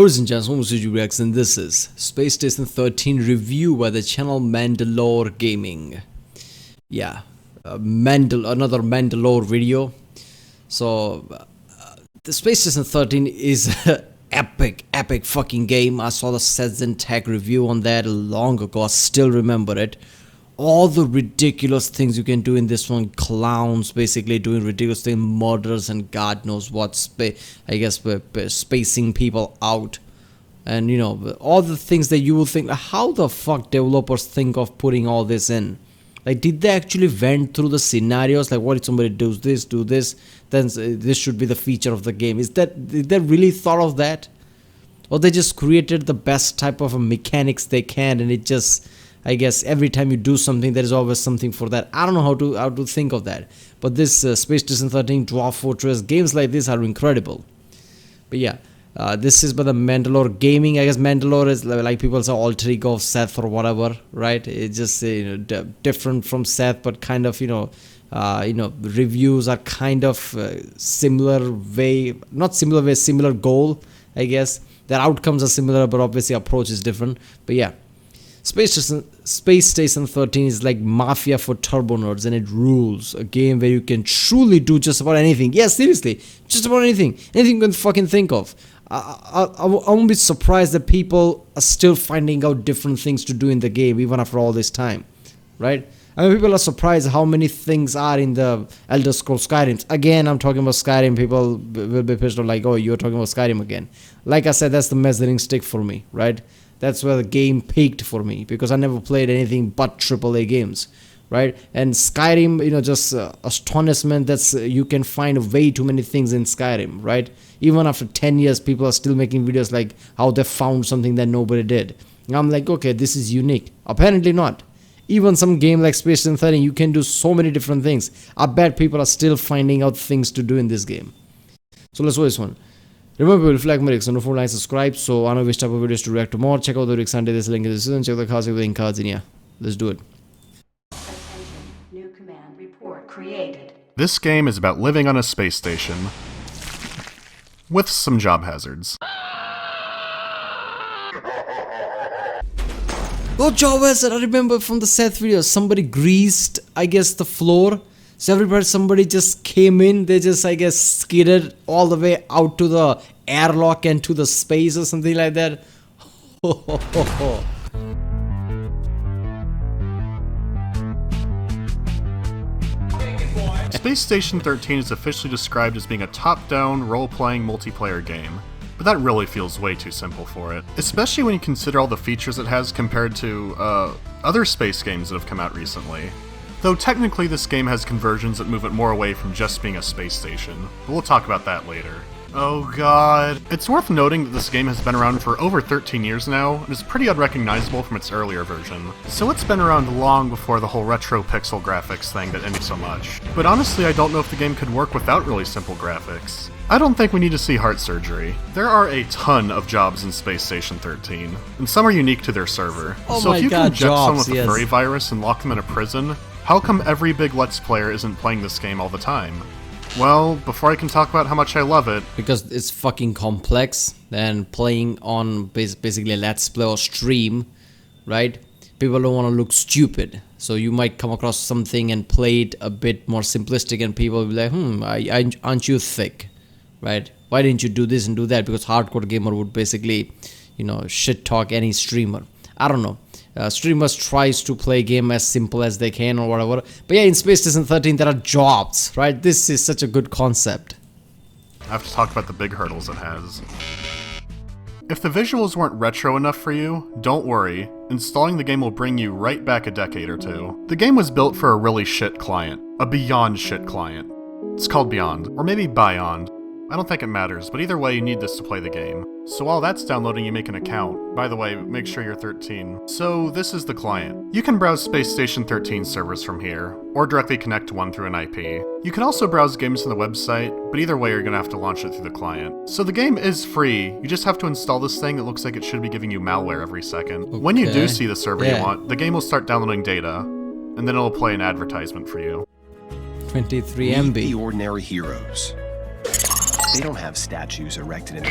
Ladies and gentlemen, this is Remakes, and this is Space Station 13 review by the channel MandaloreGaming. Yeah, another Mandalore video. So, the Space Station 13 is an epic fucking game. I saw the Sets and Tech review on that long ago. I still remember it. All the ridiculous things you can do in this one, clowns basically doing ridiculous things, murders and God knows what, spacing people out, and you know, all the things that you will think, how the fuck developers think of putting all this in? Like, did they actually went through the scenarios, like what if somebody does this, do this, then this should be the feature of the game? Did they really thought of that? Or they just created the best type of mechanics they can, and it just, I guess every time you do something, there is always something for that. I don't know how to think of that. But this Space Station 13, Dwarf Fortress, games like this are incredible. But yeah, this is by the MandaloreGaming. I guess Mandalore is like people say alter ego of Seth or whatever, right? It's just different from Seth, but kind of reviews are kind of similar way, not similar way, similar goal. I guess their outcomes are similar, but obviously approach is different. But yeah. Space Station 13 is like Mafia for turbo nerds, and it rules. A game where you can truly do just about anything. Yeah, seriously, just about anything. Anything you can fucking think of. I won't be surprised that people are still finding out different things to do in the game, even after all this time. Right? I mean, people are surprised how many things are in the Elder Scrolls Skyrim. Again, I'm talking about Skyrim. People will be pissed off like, oh, you're talking about Skyrim again. Like I said, that's the measuring stick for me, right? That's where the game peaked for me, because I never played anything but AAA games, right? And Skyrim, just astonishment that's you can find way too many things in Skyrim, right? Even after 10 years, people are still making videos like how they found something that nobody did. And I'm like, okay, this is unique. Apparently not. Even some game like Space Station 13, you can do so many different things. I bet people are still finding out things to do in this game. So let's watch this one. Remember, if you like my reacts, don't forget to subscribe so I know which type of videos to react to more. Check out the reacts under this link in the description. Check the cards with the cards in here. Let's do it. Attention, new command report created. This game is about living on a space station with some job hazards. Oh, job hazard! I remember from the Seth video, somebody greased, I guess, the floor. So somebody just came in, they just, I guess, skidded all the way out to the airlock and to the space or something like that. Space Station 13 is officially described as being a top-down, role-playing multiplayer game, but that really feels way too simple for it. Especially when you consider all the features it has compared to other space games that have come out recently. Though technically this game has conversions that move it more away from just being a space station, but we'll talk about that later. Oh god. It's worth noting that this game has been around for over 13 years now, and is pretty unrecognizable from its earlier version. So it's been around long before the whole retro pixel graphics thing that ended so much. But honestly, I don't know if the game could work without really simple graphics. I don't think we need to see heart surgery. There are a ton of jobs in Space Station 13, and some are unique to their server. So if you can inject someone with a furry virus and lock them in a prison, how come every big Let's Player isn't playing this game all the time? Well, before I can talk about how much I love it... Because it's fucking complex, and playing on basically a Let's Play or stream, right? People don't want to look stupid. So you might come across something and play it a bit more simplistic, and people will be like, aren't you thick? Right? Why didn't you do this and do that? Because hardcore gamer would basically, shit talk any streamer. I don't know. Streamers tries to play a game as simple as they can or whatever. But yeah, in Space Station 13 there are jobs, right? This is such a good concept. I have to talk about the big hurdles it has. If the visuals weren't retro enough for you, don't worry. Installing the game will bring you right back a decade or two. The game was built for a really shit client. A beyond shit client. It's called Beyond, or maybe Beyond. I don't think it matters, but either way you need this to play the game. So while that's downloading, you make an account. By the way, make sure you're 13. So this is the client. You can browse Space Station 13 servers from here, or directly connect to one through an IP. You can also browse games on the website, but either way you're gonna have to launch it through the client. So the game is free, you just have to install this thing that looks like it should be giving you malware every second. Okay. When you do see the server you want, the game will start downloading data, and then it'll play an advertisement for you. 23 MB. Meet the ordinary heroes. They don't have statues erected in the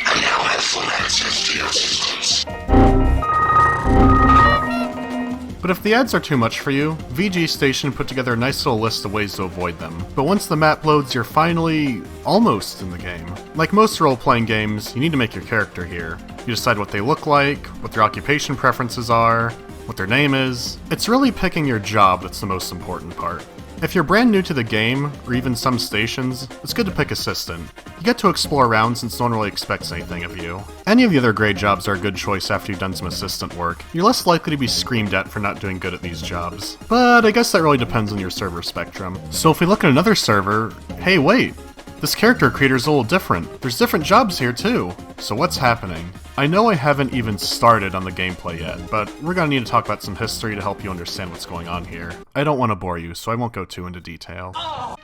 But if the ads are too much for you, VG Station put together a nice little list of ways to avoid them. But once the map loads, you're finally almost in the game. Like most role-playing games, you need to make your character here. You decide what they look like, what their occupation preferences are, what their name is. It's really picking your job that's the most important part. If you're brand new to the game, or even some stations, it's good to pick Assistant. You get to explore around since no one really expects anything of you. Any of the other grade jobs are a good choice after you've done some Assistant work. You're less likely to be screamed at for not doing good at these jobs. But I guess that really depends on your server spectrum. So if we look at another server, hey wait! This character creator's a little different. There's different jobs here too. So what's happening? I know I haven't even started on the gameplay yet, but we're gonna need to talk about some history to help you understand what's going on here. I don't want to bore you, so I won't go too into detail.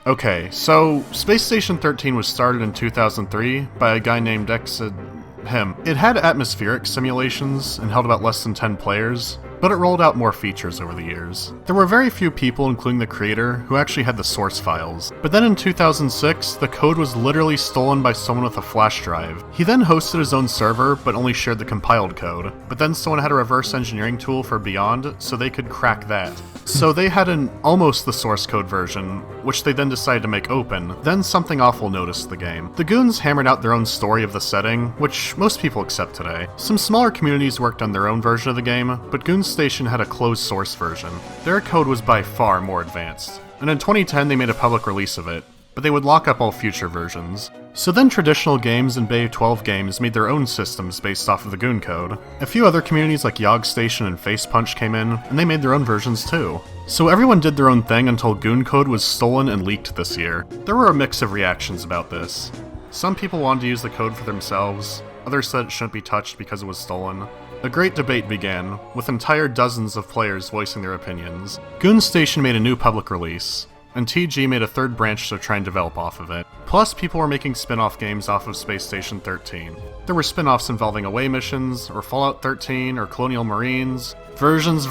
Okay, so Space Station 13 was started in 2003 by a guy named him. It had atmospheric simulations and held about less than 10 players, but it rolled out more features over the years. There were very few people, including the creator, who actually had the source files. But then in 2006, the code was literally stolen by someone with a flash drive. He then hosted his own server, but only shared the compiled code. But then someone had a reverse engineering tool for Beyond, so they could crack that. So they had an almost the source code version, which they then decided to make open. Then something awful noticed the game. The goons hammered out their own story of the setting, which most people accept today. Some smaller communities worked on their own version of the game, but Goons Station had a closed source version. Their code was by far more advanced, and in 2010 they made a public release of it, but they would lock up all future versions. So then Traditional Games and Bay 12 Games made their own systems based off of the Goon code. A few other communities like Yog Station and Face Punch came in, and they made their own versions too. So everyone did their own thing until Goon code was stolen and leaked this year. There were a mix of reactions about this. Some people wanted to use the code for themselves, others said it shouldn't be touched because it was stolen. A great debate began, with entire dozens of players voicing their opinions. Goon Station made a new public release, and TG made a third branch to try and develop off of it. Plus, people were making spin-off games off of Space Station 13. There were spin-offs involving away missions, or Fallout 13, or Colonial Marines. Versions.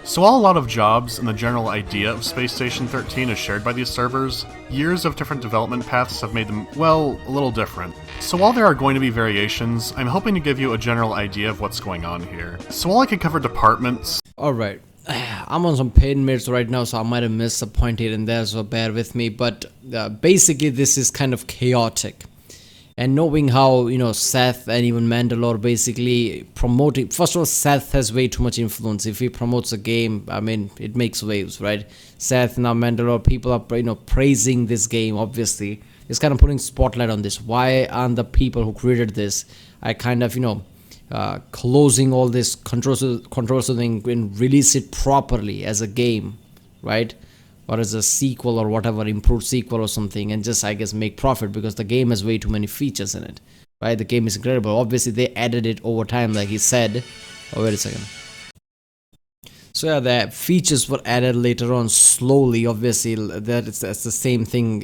So while a lot of jobs and the general idea of Space Station 13 is shared by these servers, years of different development paths have made them, well, a little different. So while there are going to be variations, I'm hoping to give you a general idea of what's going on here. So while I could cover departments... Alright, I'm on some paid meds right now, so I might have missed a point here and there, so bear with me, but basically this is kind of chaotic. And knowing how, Seth and even Mandalore basically promoting... First of all, Seth has way too much influence. If he promotes a game, I mean, it makes waves, right? Seth, now Mandalore, people are, praising this game, obviously. It's kind of putting spotlight on this. Why aren't the people who created this are kind of, closing all this controversial thing and release it properly as a game, right? Or as a sequel or whatever, improved sequel or something, and just, I guess, make profit because the game has way too many features in it, right? The game is incredible. Obviously, they added it over time, like he said. Oh, wait a second. So yeah, the features were added later on slowly. Obviously, that's the same thing,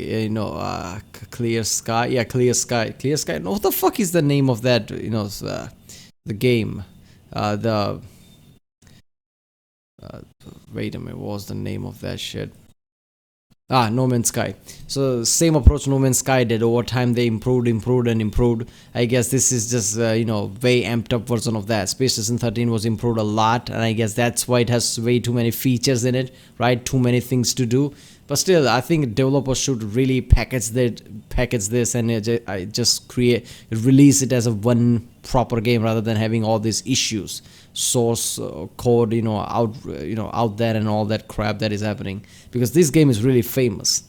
Clear Sky. Yeah, Clear Sky. Clear Sky. No, what the fuck is the name of that? The game. Wait a minute. What was the name of that shit? No Man's Sky. So same approach No Man's Sky did. Over time they improved. I guess this is just way amped up version of that. Space Station 13 was improved a lot, and I guess that's why it has way too many features in it, right? Too many things to do. But still, I think developers should really package this and just release it as a one proper game rather than having all these issues, source code, out there and all that crap that is happening. Because this game is really famous.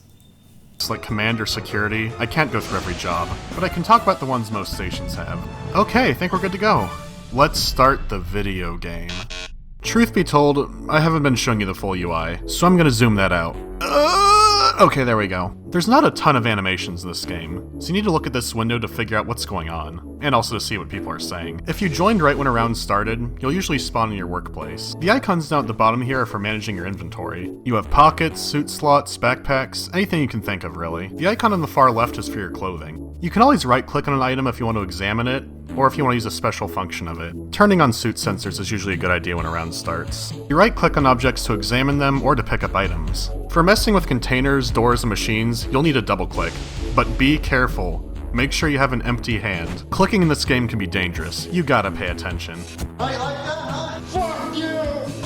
Like command or security, I can't go through every job, but I can talk about the ones most stations have. Okay, I think we're good to go. Let's start the video game. Truth be told, I haven't been showing you the full UI, so I'm gonna zoom that out. Okay, there we go. There's not a ton of animations in this game, so you need to look at this window to figure out what's going on, and also to see what people are saying. If you joined right when a round started, you'll usually spawn in your workplace. The icons down at the bottom here are for managing your inventory. You have pockets, suit slots, backpacks, anything you can think of really. The icon on the far left is for your clothing. You can always right-click on an item if you want to examine it, or if you want to use a special function of it. Turning on suit sensors is usually a good idea when a round starts. You right-click on objects to examine them or to pick up items. For messing with containers, doors, and machines, you'll need a double-click. But be careful. Make sure you have an empty hand. Clicking in this game can be dangerous. You gotta pay attention.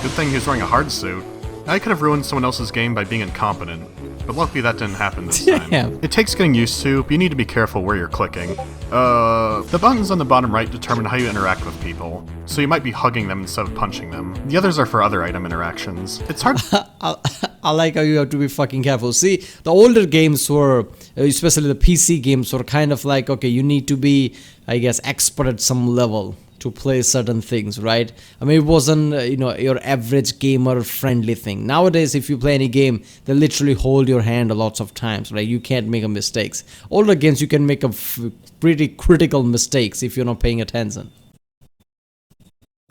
Good thing he was wearing a hard suit. I could have ruined someone else's game by being incompetent, but luckily that didn't happen this time. Damn. It takes getting used to, but you need to be careful where you're clicking. The buttons on the bottom right determine how you interact with people, so you might be hugging them instead of punching them. The others are for other item interactions. It's hard. I like how you have to be fucking careful. See, the older games were, especially the PC games, were kind of like, okay, you need to be, I guess, expert at some level to play certain things, right? I mean, it wasn't, your average gamer-friendly thing. Nowadays, if you play any game, they literally hold your hand lots of times, right? You can't make mistakes. Older games, you can make pretty critical mistakes if you're not paying attention.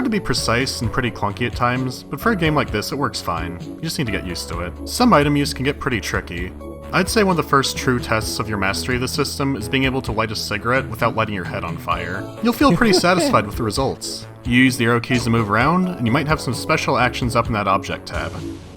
To be precise and pretty clunky at times, but for a game like this, it works fine. You just need to get used to it. Some item use can get pretty tricky. I'd say one of the first true tests of your mastery of the system is being able to light a cigarette without lighting your head on fire. You'll feel pretty satisfied with the results. You use the arrow keys to move around, and you might have some special actions up in that object tab.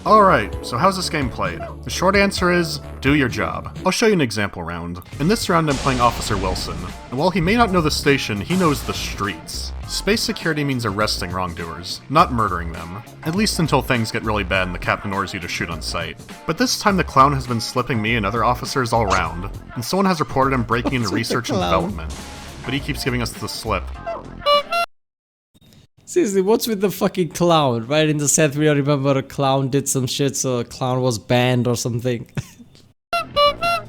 Alright, so how's this game played? The short answer is, do your job. I'll show you an example round. In this round I'm playing Officer Wilson, and while he may not know the station, he knows the streets. Space security means arresting wrongdoers, not murdering them. At least until things get really bad and the captain orders you to shoot on sight. But this time the clown has been slipping me and other officers all around, and someone has reported him breaking into research and development. But he keeps giving us the slip. Seriously, what's with the fucking clown? Right in the set we remember a clown did some shit, so a clown was banned or something.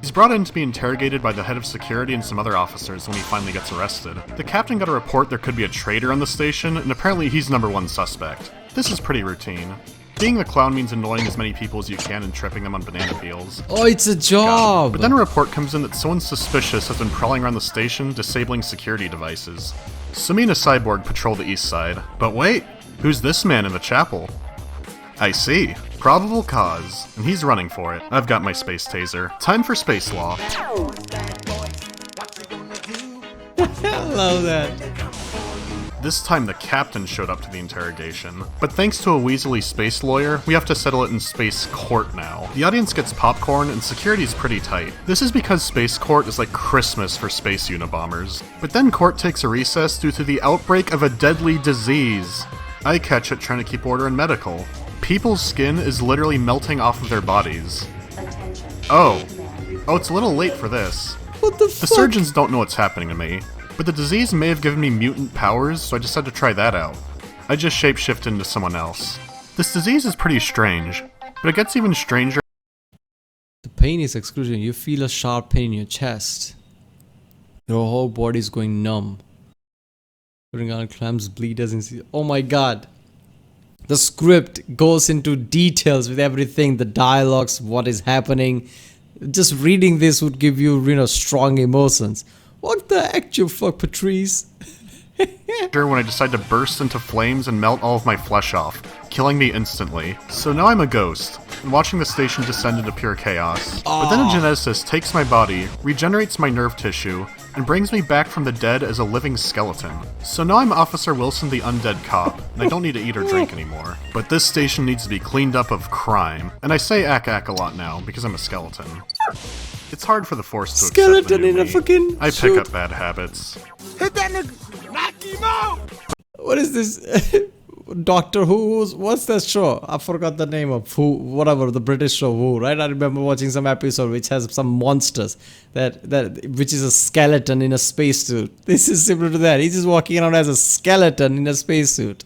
He's brought in to be interrogated by the head of security and some other officers when he finally gets arrested. The captain got a report there could be a traitor on the station, and apparently he's #1 suspect. This is pretty routine. Being the clown means annoying as many people as you can and tripping them on banana peels. Oh, it's a job! But then a report comes in that someone suspicious has been prowling around the station, disabling security devices. So me and a cyborg patrol the east side. But wait, who's this man in the chapel? I see. Probable cause. And he's running for it. I've got my space taser. Time for space law. I love that. This time the captain showed up to the interrogation. But thanks to a weaselly space lawyer, we have to settle it in space court now. The audience gets popcorn and security's pretty tight. This is because space court is like Christmas for space Unabombers. But then court takes a recess due to the outbreak of a deadly disease. I catch it trying to keep order in medical. People's skin is literally melting off of their bodies. Attention. Oh, it's a little late for this. What the fuck? The surgeons don't know what's happening to me. But the disease may have given me mutant powers, so I decided to try that out. I just shapeshifted into someone else. This disease is pretty strange, but it gets even stranger. The pain is excruciating. You feel a sharp pain in your chest. Your whole body is going numb. Putting on clamps, bleed as in. Oh my god. The script goes into details with everything, the dialogues, what is happening. Just reading this would give you, strong emotions. What the actual fuck, Patrice? When I decide to burst into flames and melt all of my flesh off, killing me instantly. So now I'm a ghost, and watching the station descend into pure chaos. But then a geneticist takes my body, regenerates my nerve tissue, and brings me back from the dead as a living skeleton. So now I'm Officer Wilson the undead cop, and I don't need to eat or drink anymore. But this station needs to be cleaned up of crime, and I say ack a lot now, because I'm a skeleton. It's hard for the Force to Skeleton accept the new in a me. fucking I pick suit. up bad habits. Hit that nigga! Knock him out! What is this? Doctor Who's, what's that show? I forgot the name of Who, whatever, the British show Who, right? I remember watching some episode which has some monsters which is a skeleton in a spacesuit. This is similar to that. He's just walking around as a skeleton in a spacesuit.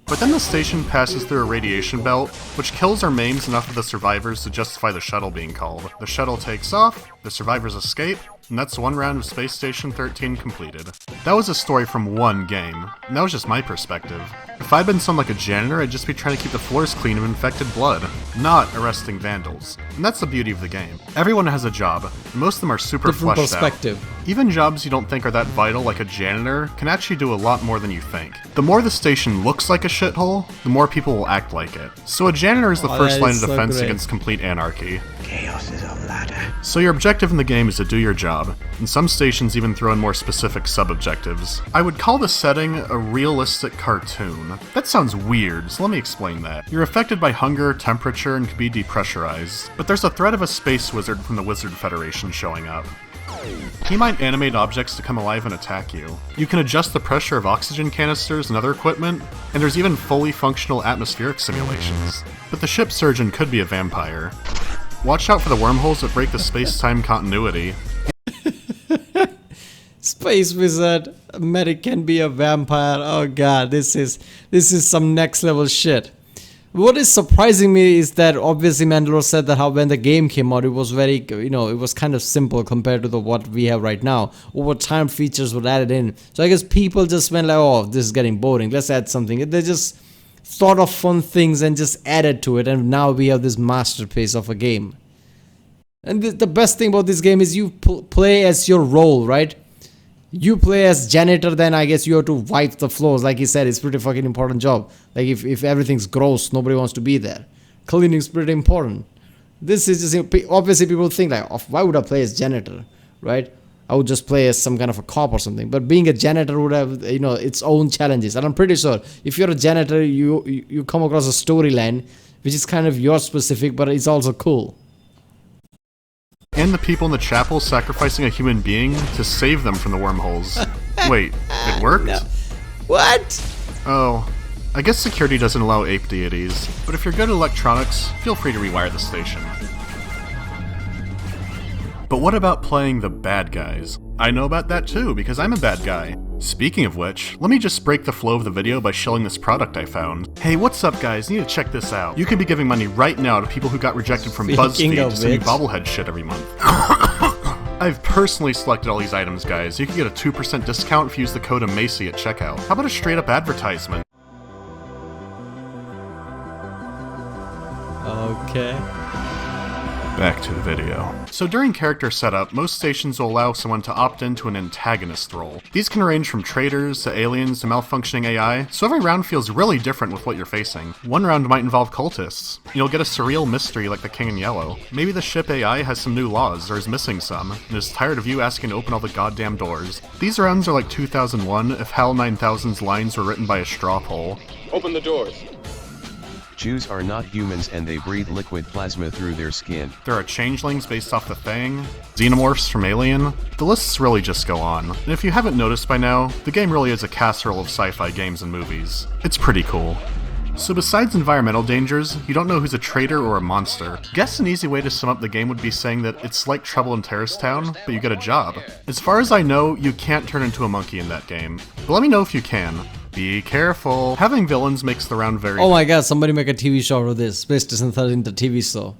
But then the station passes through a radiation belt, which kills or maims enough of the survivors to justify the shuttle being called. The shuttle takes off, the survivors escape, and that's one round of Space Station 13 completed. That was a story from one game, and that was just my perspective. If I'd been someone like a janitor, I'd just be trying to keep the floors clean of infected blood, not arresting vandals. And that's the beauty of the game. Everyone has a job, and most of them are super Different fleshed perspective. out. Even jobs you don't think are that vital, like a janitor, can actually do a lot more than you think. The more the station looks like a shithole, the more people will act like it. So a janitor is the first that line is of so defense great. against complete anarchy. Chaos is a ladder. So your objective in the game is to do your job, and some stations even throw in more specific sub-objectives. I would call the setting a realistic cartoon. That sounds weird, so let me explain that. You're affected by hunger, temperature, and can be depressurized. But there's a threat of a space wizard from the Wizard Federation showing up. He might animate objects to come alive and attack you. You can adjust the pressure of oxygen canisters and other equipment, and there's even fully functional atmospheric simulations. But the ship surgeon could be a vampire. Watch out for the wormholes that break the space-time continuity. Space wizard, medic can be a vampire. Oh god, this is some next level shit. What is surprising me is that obviously Mandalore said that how when the game came out it was very, it was kind of simple compared to what we have right now. Over time features were added in. So I guess people just went like, oh, this is getting boring, let's add something. They just thought of fun things and just added to it, and now we have this masterpiece of a game. And the best thing about this game is you play as your role, right? You play as janitor, then I guess you have to wipe the floors. Like he said, it's pretty fucking important job. Like if everything's gross, nobody wants to be there. Cleaning's pretty important. This is just, obviously people think like, oh, why would I play as janitor, right? I would just play as some kind of a cop or something. But being a janitor would have, its own challenges. And I'm pretty sure if you're a janitor, you come across a storyline which is kind of your specific, but it's also cool. And the people in the chapel sacrificing a human being to save them from the wormholes. Wait, it worked? No. What? Oh, I guess security doesn't allow ape deities, but if you're good at electronics, feel free to rewire the station. But what about playing the bad guys? I know about that too, because I'm a bad guy. Speaking of which, let me just break the flow of the video by showing this product I found. Hey, what's up guys, you need to check this out. You could be giving money right now to people who got rejected from BuzzFeed to send you bobblehead shit every month. I've personally selected all these items, guys. You can get a 2% discount if you use the code AMACY at checkout. How about a straight up advertisement? Okay. Back to the video. So during character setup, most stations will allow someone to opt into an antagonist role. These can range from traitors to aliens to malfunctioning AI, so every round feels really different with what you're facing. One round might involve cultists. You'll get a surreal mystery like the King in Yellow. Maybe the ship AI has some new laws, or is missing some, and is tired of you asking to open all the goddamn doors. These rounds are like 2001 if HAL 9000's lines were written by a straw poll. Open the doors. Jews are not humans and they breathe liquid plasma through their skin. There are changelings based off the Thing, xenomorphs from Alien. The lists really just go on. And if you haven't noticed by now, the game really is a casserole of sci-fi games and movies. It's pretty cool. So besides environmental dangers, you don't know who's a traitor or a monster. Guess an easy way to sum up the game would be saying that it's like Trouble in Terrorist Town, but you get a job. As far as I know, you can't turn into a monkey in that game. But let me know if you can. Be careful. Having villains makes the round very... Oh my god, somebody make a TV show of this. Space Station 13, the TV show.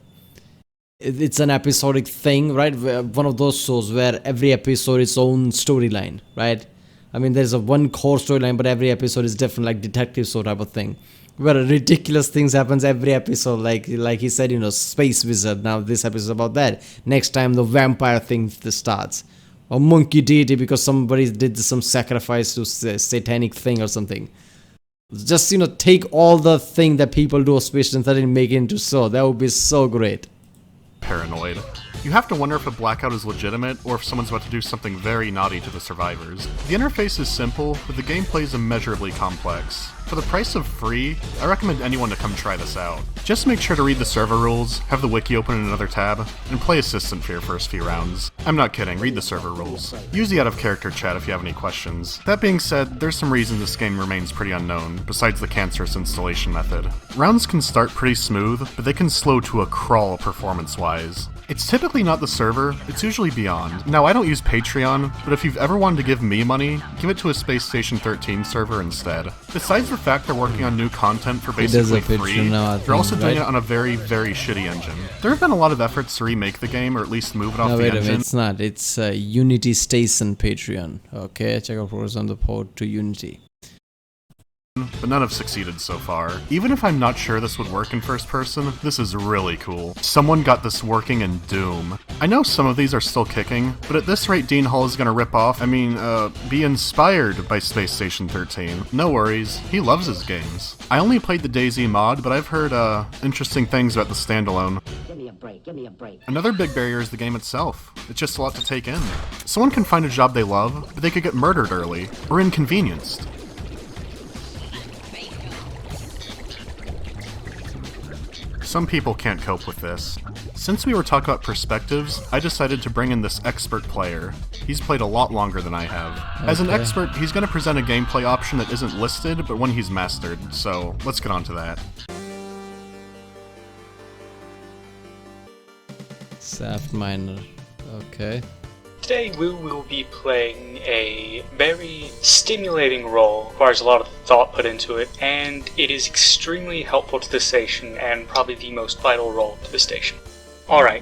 It's an episodic thing, right? One of those shows where every episode is its own storyline, right? I mean, there's a one core storyline, but every episode is different, like detective show type of thing. Where ridiculous things happens every episode, like he said, space wizard. Now this episode is about that. Next time the vampire thing starts. Or monkey deity because somebody did some sacrifice to a satanic thing or something. Just, take all the thing that people do of Space Station 13 and make it into show. That would be so great. Paranoid. You have to wonder if a blackout is legitimate or if someone's about to do something very naughty to the survivors. The interface is simple, but the gameplay is immeasurably complex. For the price of free, I recommend anyone to come try this out. Just make sure to read the server rules, have the wiki open in another tab, and play Assistant for your first few rounds. I'm not kidding, read the server rules. Use the out-of-character chat if you have any questions. That being said, there's some reason this game remains pretty unknown, besides the cancerous installation method. Rounds can start pretty smooth, but they can slow to a crawl performance-wise. It's typically not the server, it's usually Beyond. Now, I don't use Patreon, but if you've ever wanted to give me money, give it to a Space Station 13 server instead. Besides the fact they're working on new content for basically free, they're also doing it on a very, very shitty engine. There have been a lot of efforts to remake the game, or at least move it off the engine. It's not. It's Unity Station Patreon. Okay, check out progress on the port to Unity. But none have succeeded so far. Even if I'm not sure this would work in first person, this is really cool. Someone got this working in Doom. I know some of these are still kicking, but at this rate Dean Hall is gonna be inspired by Space Station 13. No worries, he loves his games. I only played the DayZ mod, but I've heard, interesting things about the standalone. Give me a break. Another big barrier is the game itself. It's just a lot to take in. Someone can find a job they love, but they could get murdered early, or inconvenienced. Some people can't cope with this. Since we were talking about perspectives, I decided to bring in this expert player. He's played a lot longer than I have. As an expert, he's going to present a gameplay option that isn't listed, but one he's mastered, so let's get on to that. Saft miner. Okay. Today we will be playing a very stimulating role, requires a lot of thought put into it, and it is extremely helpful to the station and probably the most vital role to the station. Alright,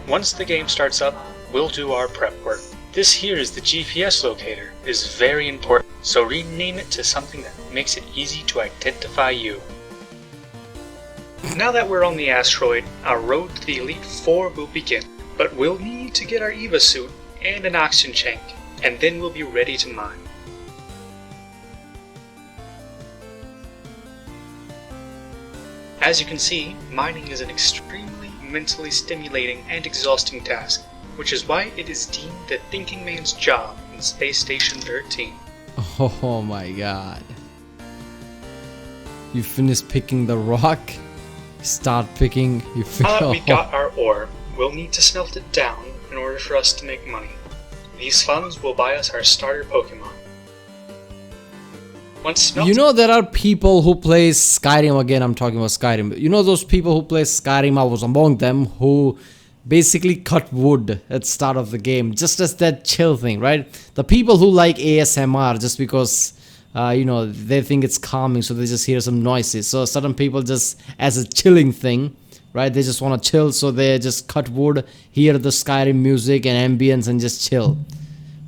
once the game starts up, we'll do our prep work. This here is the GPS locator. It is very important, so rename it to something that makes it easy to identify you. Now that we're on the asteroid, our road to the Elite Four will begin, but we'll need to get our EVA suit and an oxygen tank, and then we'll be ready to mine. As you can see, mining is an extremely mentally stimulating and exhausting task, which is why it is deemed the thinking man's job in Space Station 13. Oh my god. You finish picking the rock, start picking, you Now that we got our ore, we'll need to smelt it down in order for us to make money. These funds will buy us our starter Pokemon. Once smelted, You know, there are people who play Skyrim. Again, I'm talking about Skyrim. You know those people who play Skyrim, I was among them, who basically cut wood at the start of the game, just as that chill thing, right? The people who like ASMR just because, you know, they think it's calming, so they just hear some noises. So certain people just, as a chilling thing, right, they just want to chill, so they just cut wood, hear the Skyrim music and ambience and just chill.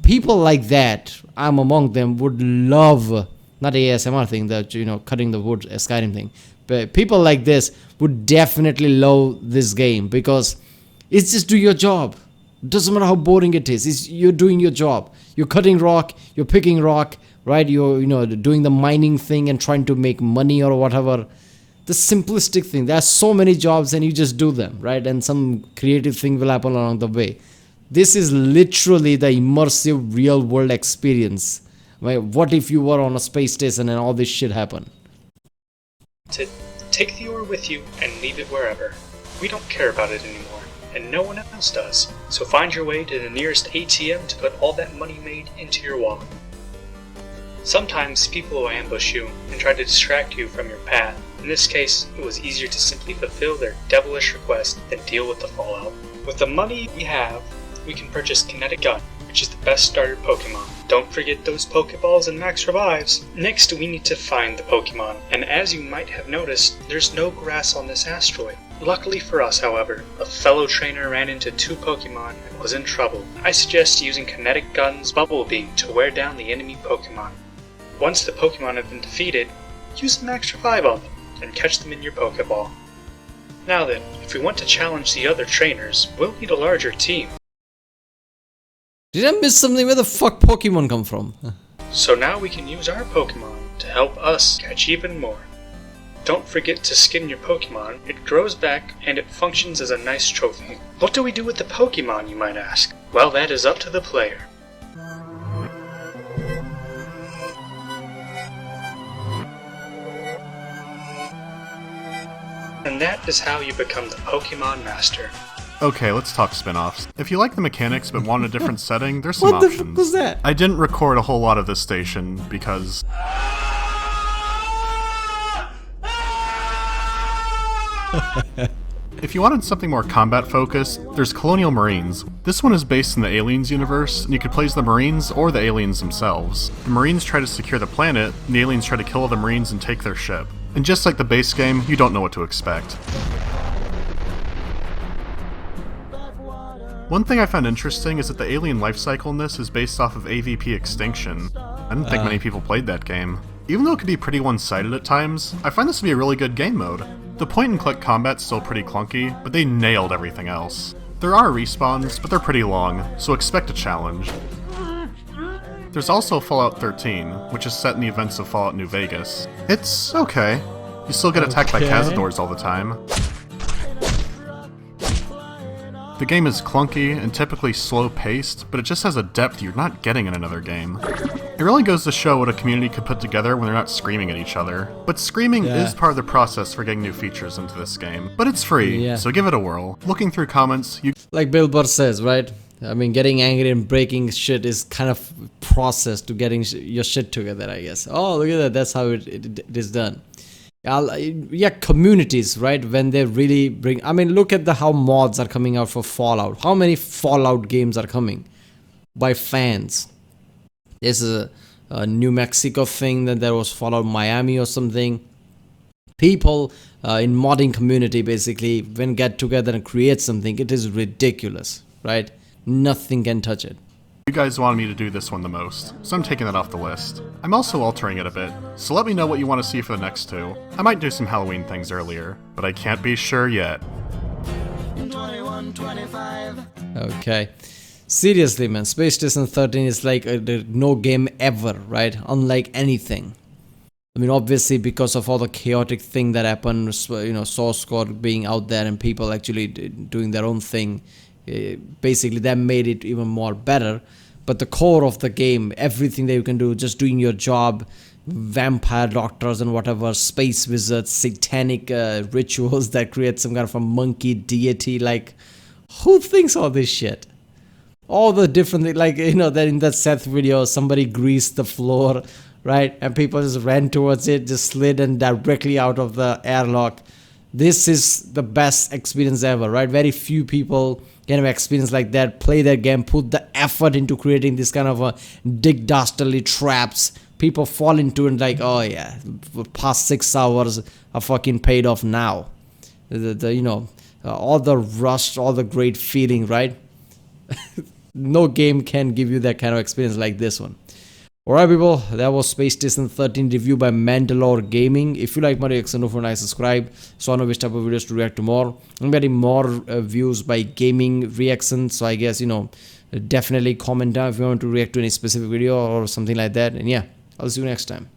People like that, I'm among them, would love, not ASMR thing, that, you know, cutting the wood, a Skyrim thing, but people like this would definitely love this game because it's just do your job. Doesn't matter how boring it is, you're doing your job. You're cutting rock, you're picking rock, right? You're, you know, doing the mining thing and trying to make money or whatever. The simplistic thing. There are so many jobs and you just do them, right? And some creative thing will happen along the way. This is literally the immersive real world experience. Right? What if you were on a space station and all this shit happened? to take the ore with you and leave it wherever. We don't care about it anymore, and no one else does. So find your way to the nearest ATM to put all that money made into your wallet. Sometimes people will ambush you and try to distract you from your path. In this case, it was easier to simply fulfill their devilish request than deal with the fallout. With the money we have, we can purchase Kinetic Gun, which is the best starter Pokemon. Don't forget those Pokeballs and Max Revives. Next, we need to find the Pokemon, and as you might have noticed, there's no grass on this asteroid. Luckily for us, however, a fellow trainer ran into 2 Pokemon and was in trouble. I suggest using Kinetic Gun's Bubble Beam to wear down the enemy Pokemon. Once the Pokemon have been defeated, use the Max Revive on them and catch them in your Pokeball. Now then, if we want to challenge the other trainers, we'll need a larger team. Did I miss something? Where the fuck Pokemon come from? So now we can use our Pokemon to help us catch even more. Don't forget to skin your Pokemon. It grows back and it functions as a nice trophy. What do we do with the Pokemon, you might ask? Well, that is up to the player. And that is how you become the Pokemon Master. Okay, let's talk spin-offs. If you like the mechanics but want a different setting, there's some What the options. fuck was that? I didn't record a whole lot of this station because... If you wanted something more combat-focused, there's Colonial Marines. This one is based in the Aliens universe, and you could play as the Marines or the aliens themselves. The Marines try to secure the planet, and the aliens try to kill the Marines and take their ship. And just like the base game, you don't know what to expect. One thing I found interesting is that the alien life cycle in this is based off of AVP Extinction. I didn't think many people played that game. Even though it could be pretty one-sided at times, I find this to be a really good game mode. The point-and-click combat's still pretty clunky, but they nailed everything else. There are respawns, but they're pretty long, so expect a challenge. There's also Fallout 13, which is set in the events of Fallout New Vegas. It's okay. You still get attacked by Cazadors all the time. The game is clunky and typically slow-paced, but it just has a depth you're not getting in another game. It really goes to show what a community could put together when they're not screaming at each other. But screaming is part of the process for getting new features into this game. But it's free, so give it a whirl. Looking through comments, you... Like Bill Burr says, right? I mean, getting angry and breaking shit is kind of process to getting your shit together, I guess. Oh, look at that. That's how it is done. Yeah, communities, right? When they really bring... I mean, look at how mods are coming out for Fallout. How many Fallout games are coming by fans? This is a New Mexico thing, then there was Fallout Miami or something. People in modding community basically, when get together and create something, it is ridiculous, right? Nothing can touch it. You guys wanted me to do this one the most, so I'm taking that off the list. I'm also altering it a bit, so let me know what you want to see for the next two. I might do some Halloween things earlier, but I can't be sure yet. 2125. Okay. Seriously, man, Space Station 13 is like no game ever, right? Unlike anything. I mean, obviously, because of all the chaotic thing that happened, you know, source code being out there and people actually doing their own thing, basically that made it even more better. But the core of the game, everything that you can do, just doing your job, vampire doctors and whatever, space wizards, satanic rituals that create some kind of a monkey deity, like, who thinks all this shit? All the different, like, you know, that in that Seth video, somebody greased the floor, right? And people just ran towards it, just slid and directly out of the airlock. This is the best experience ever, right? Very few people can have experience like that, play that game, put the effort into creating this kind of a Dick Dastardly traps. People fall into it like, oh yeah, the past 6 hours are fucking paid off now. You know, all the rush, all the great feeling, right? No game can give you that kind of experience like this one. Alright people, that was Space Station 13 review by MandaloreGaming. If you like my reaction, don't forget to subscribe so I know which type of videos to react to more. I'm getting more views by gaming reactions, so I guess, you know, definitely comment down if you want to react to any specific video or something like that. And yeah, I'll see you next time.